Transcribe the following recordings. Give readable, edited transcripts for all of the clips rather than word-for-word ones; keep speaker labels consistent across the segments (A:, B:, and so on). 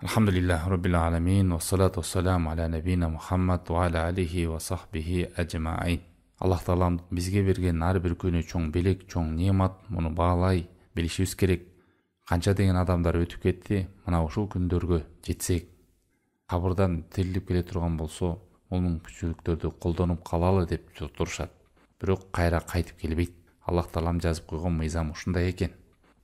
A: Alhamdulillah Rabbil Alamin wa salatu wassalamu ala nabiyina Muhammad wa ala alihi wa sahbihi ajma'in. Аллах Таалам бизге берген ар бир күнү чоң белек, чоң немат, муну баалай билишибиз керек. Канча деген адамдар өтүп кетти, мына ушул күндөргө жетсек, кабырдан тирилип келе турган болсо, бул мүмкүнчүлүктөрдү колдонуп калалы деп турушат. Бирок кайра кайтып келбейт. Аллах Таалам жазып койгон мыйзам ушундай экен.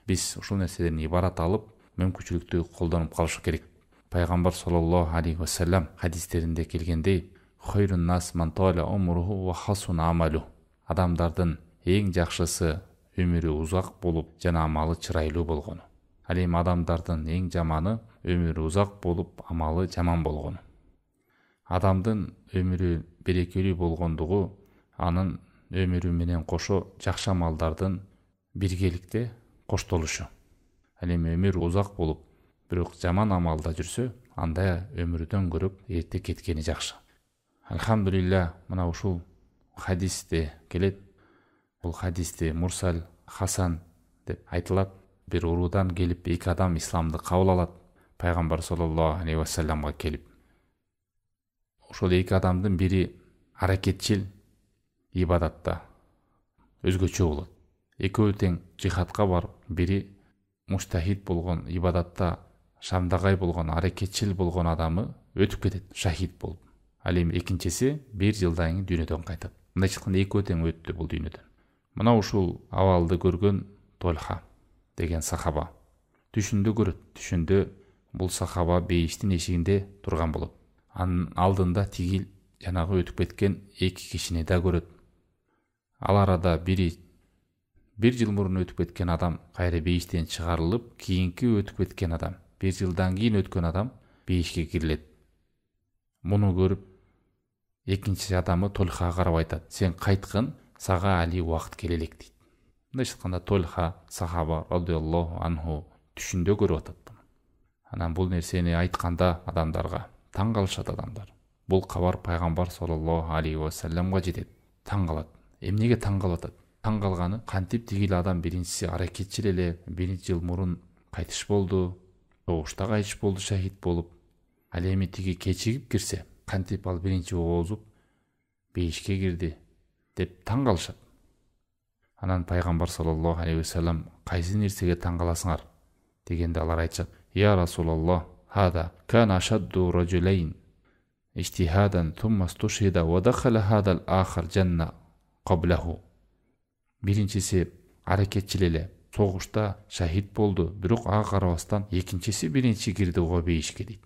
A: Биз ушул нерседен ибарат алып, мүмкүнчүлүктү колдонуп калыш керек. Пайгамбар саллаллаху алейхи ва саллям хадистеринде келгендей, «Хойрун нас ман таала умруху ва хасуна амалу». Адамдардын эң жакшысы өмүрү узак болуп, жана амалы чырайлуу болгону. Ал эми адамдардын эң жаманы өмүрү узак болуп, амалы жаман болгону. Адамдын өмүрү берекелүү болгондугу анын өмүрү менен кошо жакшы амалдардын биргеликте коштолушу. Ал эми өмүр узак болуп, бирок жаман амалда жүрсө, анда өмүрдөн көрүп эрте кеткени жакшы. Алхамдулилля, мына ушул хадисте келет. Бул хадисте мурсал, хасан деп айтылат. Бир уруудан келип эки адам исламды кабыл алат. Пайгамбар саллаллаху алейхи ва салламга келип. Ошол эки адамдын бири аракетчил ибадатта, өзгөчө болот. Экөө тең жихадка барып, бири муштахид болгон ибадатта шамдагай болгон, аракетчил болгон адамы өтүп кетет, шахид болуп. Ал эми экинчиси 1 жылдан кийин дүйнөдөн кайтат. Мындайча айтканда экөө тең өттү бул дүйнөдөн. Мына ушул абалды көргөн Толха деген сахаба түшүндө көрөт. Түшүндө бул сахаба бейиштин эшигинде турган болот. Анын алдында тигил жанагы өтүп кеткен эки кишини да көрөт. Ал арада бири 1 жыл мурун өтүп кеткен адам кайра бейиштен чыгарылып, кийинки өтүп кеткен адам, 1 жылдан кийин өткөн адам бейишке кирилет. Муну көрүп, экинчи адамы Толхага карап айтат: "Сен кайткын, сага али убакыт келе элек" дейт. Мындайча айтканда Толха сахаба радиаллаху анху түшүндө көрүп атат буну. Анан бул нерсени айтканда адамдарга таң калышат адамдар. Бул кабар пайгамбар саллаллаху алейхи ва салламга жетет. Таң калат. Эмнеге таң калып атат? Таң калганы, кантип тигил адам биринчиси аракетчил эле 1 жыл мурун кайтыш болду, согушта кайтыш болду шахид болуп. Ал эми тиги кечигип кирсе, кантип ал биринчи оозуп бейишке кирди деп таң калышат. Анан пайгамбар саллаллаху алейхи ва саллам: "Кайсы нерсеге таң каласыңар?" дегенде алар айтышат: "Я Расулаллах, хада кана шадду раджулейн иштихадан тумма стушхида ва дахала хадал ахар жанна каблаху." Биринчиси аракетчил эле, согушта шахид болду, бирок ага карабастан экинчиси биринчи кирди го бейишке дейт.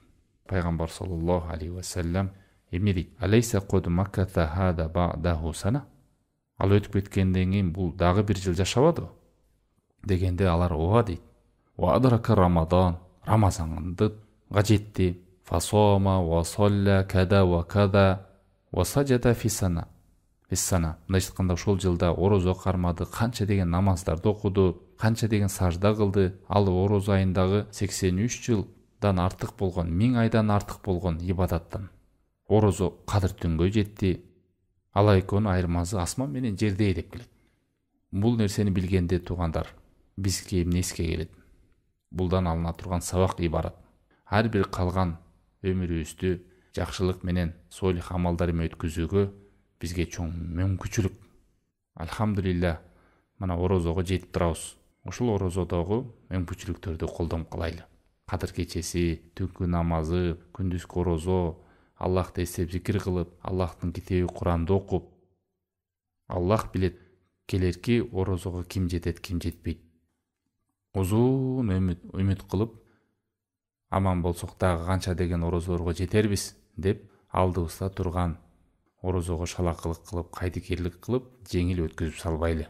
A: Пайгамбар саллаллаху алейхи ва саллям эмне дейт? "Алейса код макката хада ба'даху сана?" Ал өтүп кеткенден кийин бул дагы 1 жыл жашабады дегенде алар ооба дейт. "Ва адрака Рамадан, Рамазанды жетти. Фасома ва салла када ва када ва саджада фисана." Мындайча айтканда, ошол жылда орозо кармады, канча деген намаздарды окуду, канча деген сажда кылды. Ал орозо айындагы 83 жылдан артык болгон, 1000 айдан артык болгон ибадаттан орозо кадыр түнгө жетти. Ал экөөнүн айырмасы асман менен жердей деп келет. Бул нерсени билгенде туугандар, бизге эмне эске келет? Булдан алына турган сабак ибарат. Ар бир калган өмүрүбүздү жакшылык менен солих амалдар менен өткүзүүгө бизге чоң мүмкүнчүлүк. Алхамдулилля, мына орозого жетип турабыз. Ушул орозодогу мүмкүнчүлүктөрдү колдонуп калайлы. Кадыр кечеси, түнкү намазы, күндүзгү орозо, Аллахты эстеп зикир кылып, Аллахтын китеби Куранды окуп, Аллах билет келерки орозого ким жетет, ким жетпейт. Узун үмүт кылып, аман болсок дагы канча деген орозолорго жетербиз деп алдыбызда турган орозого шалакылык кылып, кайдыкерлик кылып, жеңил өткүзүп салбайлы.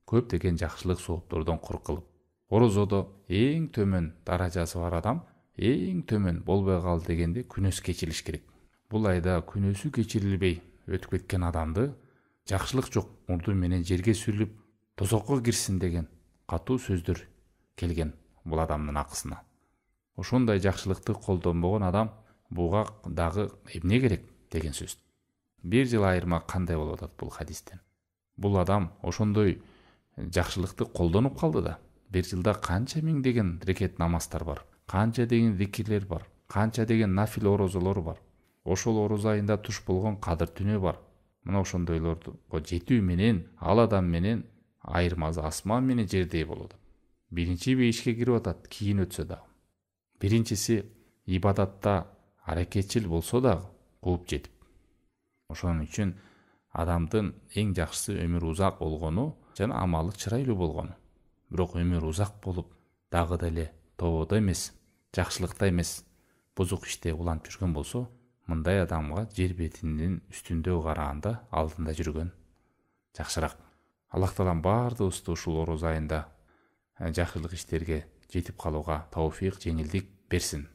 A: Көп деген жакшылык сооптордон кур кылып. Орозодо эң төмөн даражасы бар адам эң төмөн болбой кал дегенде күнөөсү кечирилиш керек. Бул айда күнөөсү кечирилбей өтүп кеткен адамды жакшылык жок, мурду менен жерге сүрүлүп, тозокко кирсин деген катуу сөздөр келген бул адамдын акысына. Ошондой жакшылыкты колдонбогон адам буга дагы эмне керек деген сөз. 1 жыл айырма кандай болуп атат бул хадистен? Бул адам ошондой жакшылыкты колдонуп калды да, 1 жылда канча миңдеген рекет намаздар бар, канча деген зикирлер бар, канча деген нафил орозолор бар. Ошол ороз айында туш болгон кадыр түнү бар. Мына ошондойлорго жетүү менен ал адам менен айырмасы асман менен жердей болот. Биринчи бейишке кирип атат, кийин өтсө дагы. Биринчиси ибадатта аракетчил болсо дагы кууп жетип. Ошон үчүн адамдын эң жакшысы өмүрү узак болгону жана амалы чырайлуу болгону. Бирок өмүрү узак болуп, дагы деле тободо эмес, жакшылыкта эмес, бузук иште уланып жүргөн болсо, мындай адамга жер бетинин үстүндө караганда алдында жүргөн жакшыраак. Аллах таалам баардыгыбызды ушул ороз айында жакшылык иштерге жетип калууга тауфик, жеңилдик берсин.